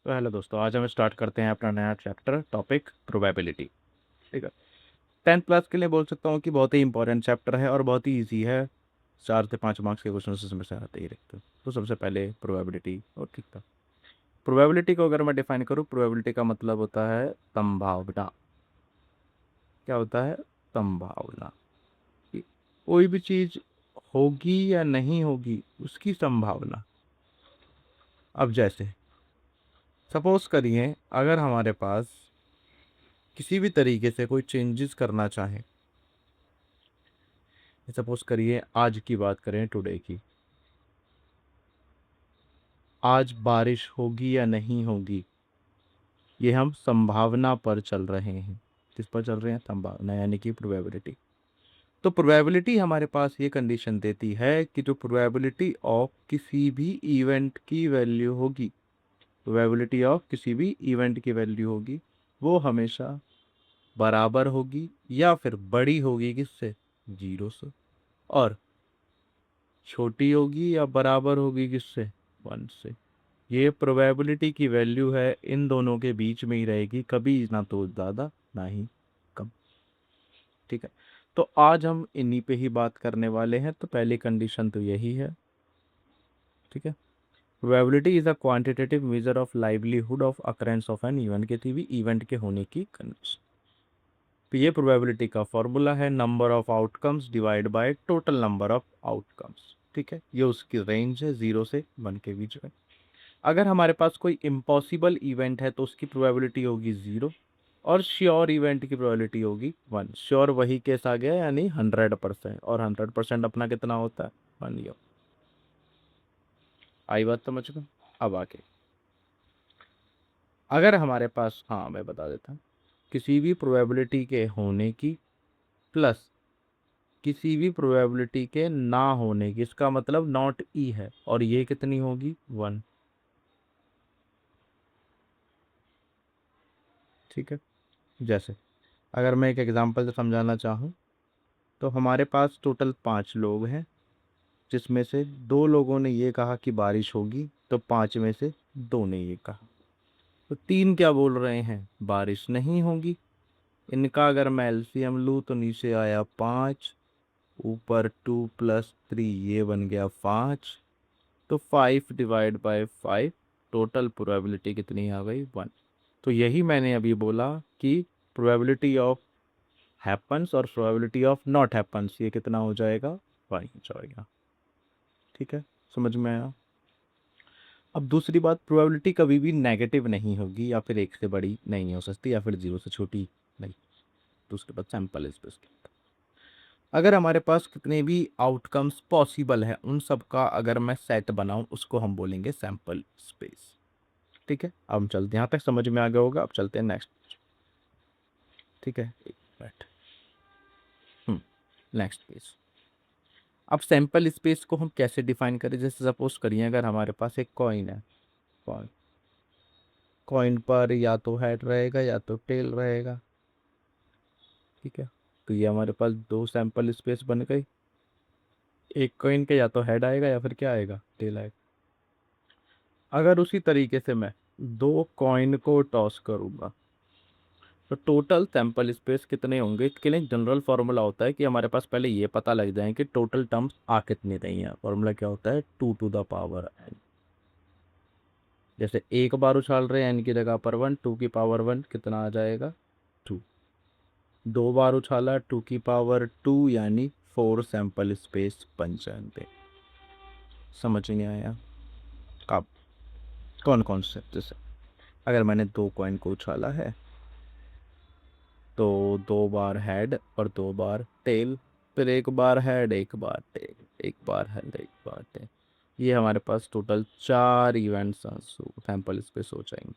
तो हेलो दोस्तों, आज हम स्टार्ट करते हैं अपना नया चैप्टर, टॉपिक प्रोबेबिलिटी। ठीक है। 10th क्लास के लिए बोल सकता हूँ कि बहुत ही इंपॉर्टेंट चैप्टर है और बहुत ही इजी है। 4 से 5 मार्क्स के क्वेश्चन इसमें से आते ही रहते हैं। तो सबसे पहले प्रोबेबिलिटी, और ठीक था। प्रोबेबिलिटी को अगर मैं डिफाइन करूँ, प्रोबेबिलिटी का मतलब होता है संभावना। क्या होता है? संभावना कि कोई भी चीज होगी या नहीं होगी, उसकी संभावना। अब जैसे सपोज करिए, अगर हमारे पास किसी भी तरीके से कोई चेंजेस करना चाहे, सपोज करिए आज की बात करें, टुडे की, आज बारिश होगी या नहीं होगी, ये हम संभावना पर चल रहे हैं। किस पर चल रहे हैं? संभावना, यानी कि प्रोबेबिलिटी। तो प्रोबेबिलिटी हमारे पास ये कंडीशन देती है कि जो प्रोबेबिलिटी ऑफ किसी भी इवेंट की वैल्यू होगी, प्रोबेबिलिटी ऑफ किसी भी इवेंट की वैल्यू होगी, वो हमेशा बराबर होगी या फिर बड़ी होगी किससे? 0 से। और छोटी होगी या बराबर होगी किससे? 1 से। ये प्रोबेबिलिटी की वैल्यू है, इन दोनों के बीच में ही रहेगी, कभी ना तो ज़्यादा ना ही कम। ठीक है। तो आज हम इन्हीं पे ही बात करने वाले हैं। तो पहली कंडीशन तो यही है। ठीक है। Probability is a quantitative measure of livelihood of occurrence of an event, किसी भी इवेंट के होने की कंडीशन। तो ये प्रोबेबिलिटी का फॉर्मूला है number of outcomes divide by total number of outcomes. ठीक है। ये उसकी रेंज है 0 से 1 के बीच में। अगर हमारे पास कोई इम्पॉसिबल इवेंट है तो उसकी प्रोबेबिलिटी होगी 0, और श्योर इवेंट की प्रोबेबिलिटी होगी 1। श्योर वही केस आ गया, यानी 100%, और 100% अपना कितना होता है? 1 ईयर। आई बात समझ में? अब आके अगर हमारे पास, हाँ मैं बता देता हूँ, किसी भी प्रोबेबिलिटी के होने की प्लस किसी भी प्रोबेबिलिटी के ना होने की, इसका मतलब नॉट ई है, और ये कितनी होगी? 1। ठीक है। जैसे अगर मैं एक एग्जांपल से समझाना चाहूँ, तो हमारे पास टोटल 5 लोग हैं, जिसमें से 2 लोगों ने ये कहा कि बारिश होगी, तो 5 में से 2 ने ये कहा। तो 3 क्या बोल रहे हैं? बारिश नहीं होगी। इनका अगर मैं एलसीएम लूँ तो नीचे आया 5, ऊपर 2 + 3, ये बन गया 5। तो 5/5, टोटल प्रोबेबिलिटी कितनी आ गई? 1। तो यही मैंने अभी बोला कि प्रोबेबिलिटी ऑफ हैपन्स और प्रोबेबिलिटी ऑफ नॉट हैपन्स, ये कितना हो जाएगा? 1 हो जाएगा। ठीक है। समझ में आया? अब दूसरी बात, प्रोबेबिलिटी कभी भी नेगेटिव नहीं होगी, या फिर 1 से बड़ी नहीं हो सकती, या फिर 0 से छोटी नहीं। तो उसके बाद सैंपल स्पेस। अगर हमारे पास कितने भी आउटकम्स पॉसिबल है, उन सब का अगर मैं सेट बनाऊं, उसको हम बोलेंगे सैंपल स्पेस। ठीक है। अब हम चलते हैं, यहाँ तक समझ में आ गया होगा। अब चलते हैं नेक्स्ट। ठीक है, एक मिनट। Next page. अब सैंपल स्पेस को हम कैसे डिफाइन करें? जैसे सपोज करिए, अगर हमारे पास एक कॉइन है, कॉइन कॉइन पर या तो हेड रहेगा या तो टेल रहेगा। ठीक है। तो ये हमारे पास 2 सैंपल स्पेस बन गई। एक कॉइन के या तो हेड आएगा या फिर क्या आएगा? टेल आएगा। अगर उसी तरीके से मैं 2 कॉइन को टॉस करूंगा, तो टोटल सैंपल स्पेस कितने होंगे? इसके लिए जनरल फार्मूला होता है कि हमारे पास पहले ये पता लग जाए कि टोटल टर्म्स आ कितनी रही हैं। फार्मूला क्या होता है? 2 to the power n। जैसे एक बार उछाल रहे हैं, n की जगह पर 1, 2 की पावर 1 कितना आ जाएगा? 2। 2 बार उछाला, 2 की पावर 2, यानी 4 सैंपल स्पेस बन जाएंगे। समझ नहीं आया? कब? कौन कौन से? जैसे अगर मैंने 2 कॉइन को उछाला है, तो 2 बार हेड और 2 बार टेल, फिर 1 बार हेड, 1 बार टेल, 1 बार हेड, 1 बार टेल। ये हमारे पास टोटल 4 इवेंट्स सैंपल स्पेस हो जाएंगे।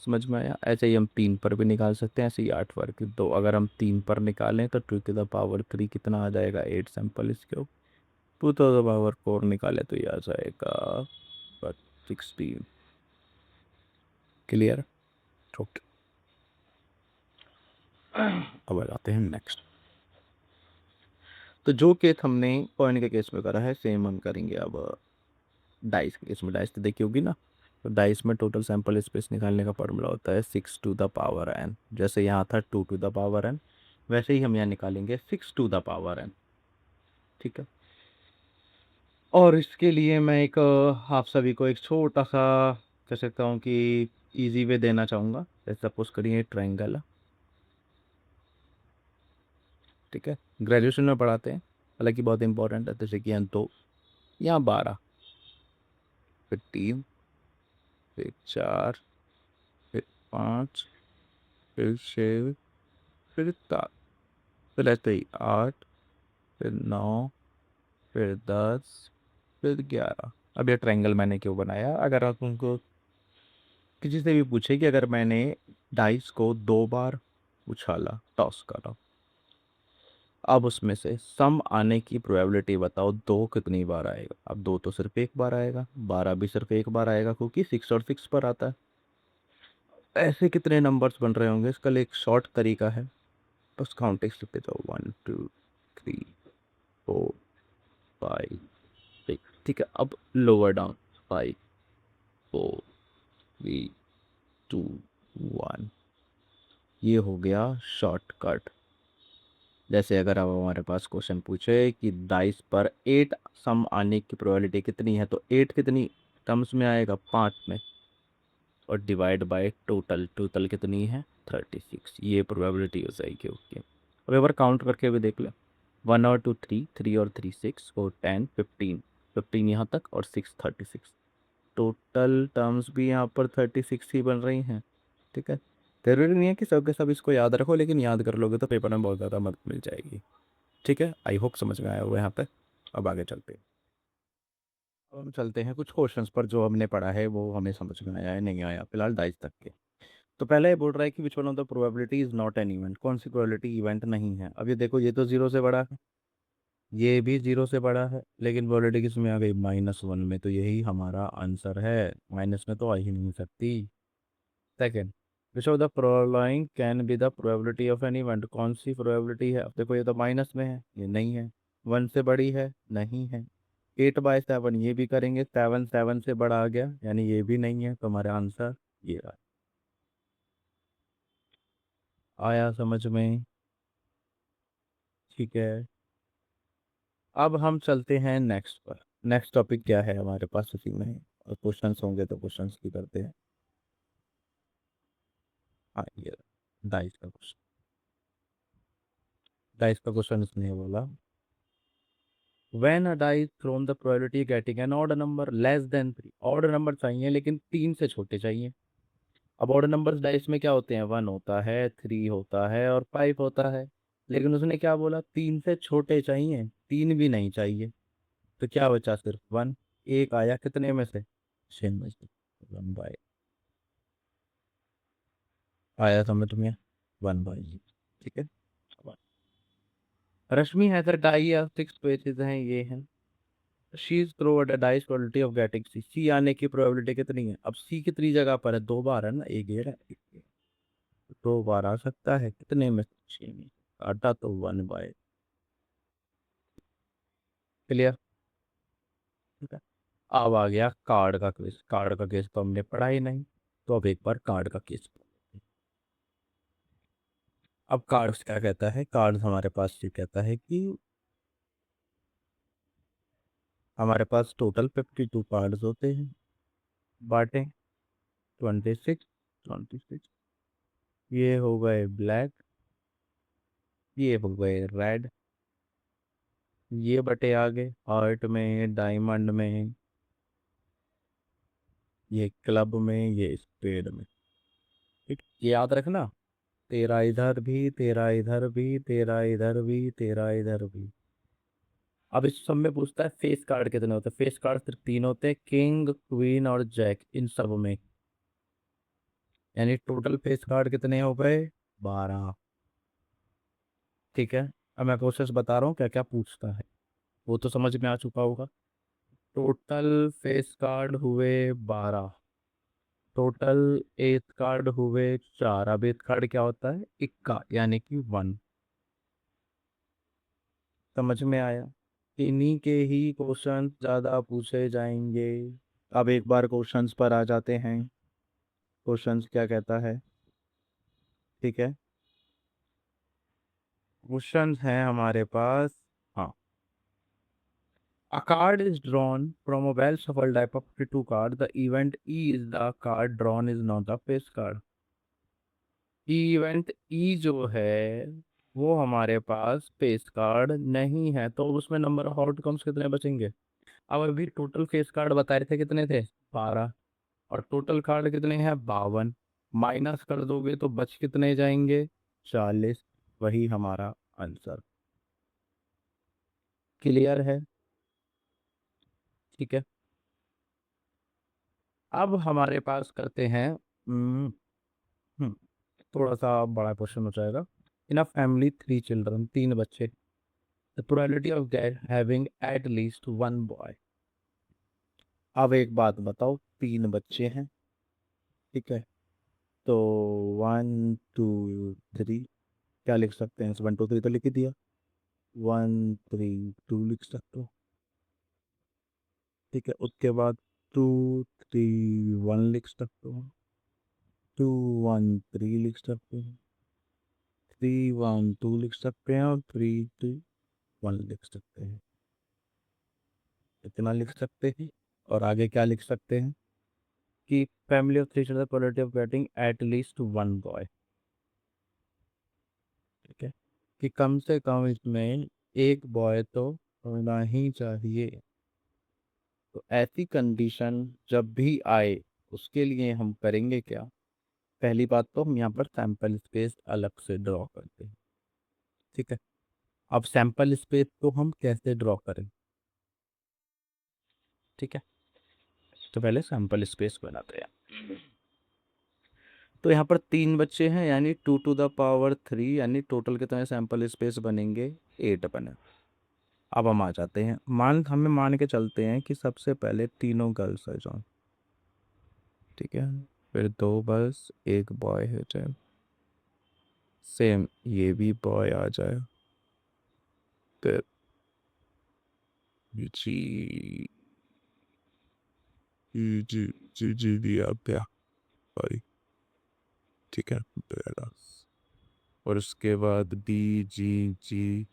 समझ में आया? ऐसे ही हम 3 पर भी निकाल सकते हैं, ऐसे ही 8 पर। तो अगर हम 3 पर निकालें तो 2 की पावर 3 कितना आ जाएगा? 8 सैंपल इसके। 2 की पावर 4 निकाले तो ये आ जाएगा 16। क्लियर? ओके। अब आ जाते हैं नेक्स्ट। तो जो केस हमने कॉइन के केस में करा है, सेम हम करेंगे अब डाइस के केस में। डाइस तो देखी होगी ना, तो डाइस में टोटल सैंपल स्पेस निकालने का फॉर्मूला होता है 6 टू द पावर n। जैसे यहाँ था 2 टू द पावर n, वैसे ही हम यहाँ निकालेंगे 6 टू द पावर n। ठीक है। और इसके लिए मैं एक आप सभी को एक छोटा सा कह सकता हूँ कि इजी वे देना चाहूँगा। जैसे सपोज करिए ट्रायंगल है, ठीक है, ग्रेजुएशन में पढ़ाते हैं, हालांकि बहुत इंपॉर्टेंट है। जैसे कि यहाँ 2, यहाँ 12, फिर 3, फिर 4, फिर 5, फिर 6, फिर 7, फिर ऐसे ही 8, फिर 9, फिर 10, फिर 11। अब ये ट्रायंगल मैंने क्यों बनाया? अगर आप उनको किसी से भी पूछे कि अगर मैंने डाइस को 2 बार उछाला, टॉस करा, अब उसमें से सम आने की प्रोबेबिलिटी बताओ, 2 कितनी बार आएगा? अब 2 तो सिर्फ एक बार आएगा, 12 भी सिर्फ एक बार आएगा, क्योंकि 6 और 6 पर आता है। ऐसे कितने नंबर्स बन रहे होंगे? इसका एक शॉर्ट तरीका है, बस काउंटिंग लिखते जाओ, 1 2 3 4 5 6। ठीक है, अब लोअर डाउन, 5 4 3 2 1। ये हो गया शॉर्टकट। जैसे अगर अब हमारे पास क्वेश्चन पूछे कि डाइस पर 8 सम आने की प्रोबेबिलिटी कितनी है, तो 8 कितनी टर्म्स में आएगा? 5 में, और डिवाइड बाय टोटल, टोटल कितनी है? 36। ये प्रोबेबिलिटी हो जाएगी। ओके, अब एक बार काउंट करके भी देख ले। 1 और 2 3, 3 और 3 6, 4 10 15, 15 यहाँ तक, और 6 36। टोटल टर्म्स भी यहाँ पर 36 ही बन रही हैं। ठीक है, जरूरी नहीं है कि सब के सब इसको याद रखो, लेकिन याद कर लोगे तो पेपर में बहुत ज़्यादा मदद मिल जाएगी। ठीक है, आई होप समझ में आया होगा यहाँ पे। अब आगे चलते हैं। अब हम चलते हैं कुछ क्वेश्चंस पर जो हमने पढ़ा है वो हमें समझ में आया है नहीं आया, फिलहाल डाइस तक के। तो पहले ये बोल रहा है कि which one of the probability is not an event. कौन सी प्रोबेबिलिटी इवेंट नहीं है? अब ये देखो, ये तो जीरो से बड़ा है, ये भी जीरो से बड़ा है, लेकिन प्रोबेबिलिटी किस में आ गई? -1 में। तो यही हमारा आंसर है, माइनस में तो आ ही नहीं सकती। Second, which of the following can be the probability of an event. कौन सी प्रोबेबिलिटी है? अब देखो, ये तो माइनस में है, ये नहीं है। 1 से बड़ी है, नहीं है। 8/7 ये भी करेंगे, 7 7 से बड़ा आ गया, यानी ये भी नहीं है। तो हमारा आंसर ये रहा। आया समझ में? ठीक है, अब हम चलते हैं नेक्स्ट पर। नेक्स्ट टॉपिक क्या है हमारे पास उसी में, और क्वेश्चंस होंगे तो क्वेश्चंस की करते हैं। हाँ, ये डाइस का क्वेश्चन, डाइस का क्वेश्चन इसने बोला, When a die is thrown, the probability of getting an odd number less than 3। Odd number चाहिए, लेकिन 3 से छोटे चाहिए। अब ऑड नंबर्स डाइस में क्या होते हैं? 1 होता है, 3 होता है, और 5 होता है। लेकिन उसने क्या बोला? 3 से छोटे चाहिए, 3 भी नहीं चाहिए। तो क्या बचा? सिर्फ 1। एक आया कितने में से? 6 में से। 1/, आया समझ में? 1/, ठीक है। Rashmi has a die of 6 pages हैं, ये हैं। She is throw a dice probability of getting C. C आने की प्रोबेबिलिटी कितनी है? अब सी कितनी जगह पर है? 2 बार है ना, एक गेर है, एक गेर। 2 बार आ सकता है, कितने में? 6 में। काटा तो 1/। क्लियर? ठीक है, अब आ गया कार्ड का केस। कार्ड का केस तो हमने पढ़ा ही नहीं, तो अब एक बार कार्ड का केस। अब कार्ड क्या कहता है? कार्ड हमारे पास ये कहता है कि हमारे पास टोटल 52 कार्ड्स होते हैं, बांटे 26, 26। ये हो गए ब्लैक, ये हो गए रेड, ये बटे आगे हार्ट में, डायमंड में, ये क्लब में, ये स्पेड में। ठीक, ये याद रखना। तेरा इधर भी, तेरा इधर भी, तेरा इधर भी, तेरा इधर भी। अब इस सब में पूछता है फेस कार्ड कितने होते हैं? फेस कार्ड सिर्फ 3 होते हैं, किंग, क्वीन और जैक, इन सब में। यानी टोटल फेस कार्ड कितने हो गए? 12। ठीक है, अब मैं प्रोसेस बता रहा हूँ क्या क्या पूछता है, वो तो समझ में आ चुका होगा। टोटल फेस कार्ड हुए 12, टोटल एथ कार्ड हुए 4। अब एथ कार्ड क्या होता है? इक्का, यानी कि 1। समझ में आया? इन्हीं के ही क्वेश्चन ज़्यादा पूछे जाएंगे। अब एक बार क्वेश्चंस पर आ जाते हैं। क्वेश्चंस क्या कहता है? ठीक है, क्वेश्चंस हैं हमारे पास। हाँ, a card is drawn from a well shuffled deck of 52 cards. The event E is the card drawn is not a face card. Event E जो है वो हमारे पास फेस कार्ड नहीं है, तो उसमें नंबर ऑफ आउटकम्स कितने बचेंगे? अब अभी टोटल फेस कार्ड बताए थे कितने थे? 12। और टोटल कार्ड कितने हैं? 52। माइनस कर दोगे तो बच कितने जाएंगे? 40। वही हमारा आंसर। क्लियर है? ठीक है, अब हमारे पास करते हैं हम्म, हम्म, थोड़ा सा बड़ा क्वेश्चन हो जाएगा। इन अ फैमिली 3 चिल्ड्रन, 3 बच्चे, the probability of their having at least one boy. अब एक बात बताओ, 3 बच्चे हैं, ठीक है, तो 1 2 3 क्या लिख सकते हैं? 1 2 3 तो लिख ही दिया। 1 3 2 लिख सकते हो, ठीक है। उसके बाद 2 3 1 लिख सकते हो, 2 1 3 लिख सकते हो, 3 1 2 लिख सकते हैं, और 3 2 1 लिख सकते हैं। इतना लिख सकते हैं। और आगे क्या लिख सकते हैं कि family of 3 children probability of getting at least one boy, ठीक है, कि कम से कम इसमें एक बॉय तो होना ही चाहिए। तो ऐसी कंडीशन जब भी आए उसके लिए हम करेंगे क्या? पहली बात तो हम यहाँ पर सैंपल स्पेस अलग से ड्रॉ करते हैं, ठीक है। अब सैंपल स्पेस को हम कैसे ड्रॉ करें? ठीक है, तो पहले सैंपल स्पेस बनाते हैं। तो यहाँ पर 3 बच्चे हैं, यानी 2 to the power 3, यानी टोटल कितने सैंपल स्पेस बनेंगे? 8 बने। अब हम आ जाते हैं, हमें मान के चलते हैं कि सबसे पहले तीनों गर्ल्स है जो, ठीक है, फिर 2 गर्ल्स 1 बॉय है जाए, सेम ये भी बॉय आ जाए, फिर जी जी जी जी जी दिया क्या सॉरी, ठीक है, बेटा। और उसके बाद D G G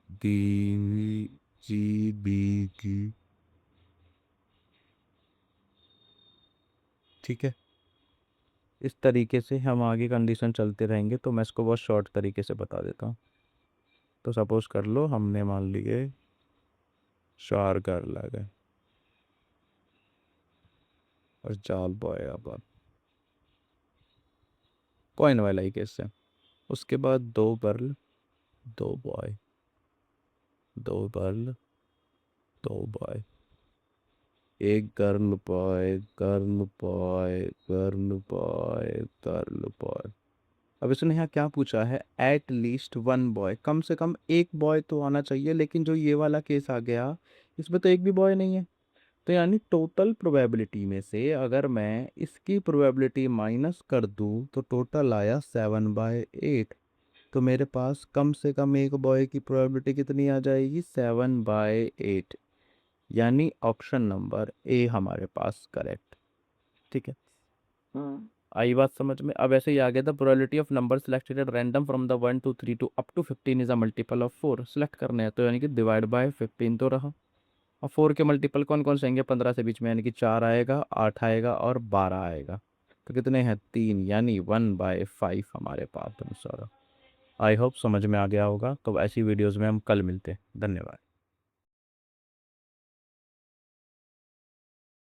D G B की, ठीक है। इस तरीके से हम आगे कंडीशन चलते रहेंगे, तो मैं इसको बहुत शॉर्ट तरीके से बता देता हूँ। तो सपोज कर लो हमने मान लिए 4 गर्ल आ गए और 4 बॉय, अब कॉइन वाला ही केस है। उसके बाद 2 गर्ल 2 बॉय, 2 गर्ल 2 बॉय, एक girl boy boy boy boy. अब इसने यहाँ क्या पूछा है? एट लीस्ट वन बॉय, कम से कम एक बॉय तो आना चाहिए, लेकिन जो ये वाला केस आ गया इसमें तो एक भी बॉय नहीं है। तो यानी टोटल प्रोबेबिलिटी में से अगर मैं इसकी प्रोबेबिलिटी माइनस कर दूं तो टोटल आया 7/8। तो मेरे पास कम से कम एक बॉय की प्रोबेबिलिटी कितनी आ जाएगी? 7/8। यानी ऑप्शन नंबर ए हमारे पास करेक्ट, ठीक है। आई बात समझ में? अब ऐसे ही आ गया था, probability of number selected at random from the 1 2 3 to up to 15 is a multiple of 4। Select करने हैं तो यानी कि डिवाइड बाय 15 तो रहा। और 4 के मल्टीपल कौन कौन से आएंगे? 15 से बीच में, यानी कि 4 आएगा, 8 आएगा और 12 आएगा। तो कितने हैं? 3, यानी 1/5 हमारे पास आंसर। आई होप समझ में आ गया होगा। तो ऐसी वीडियोज़ में हम कल मिलते हैं। धन्यवाद।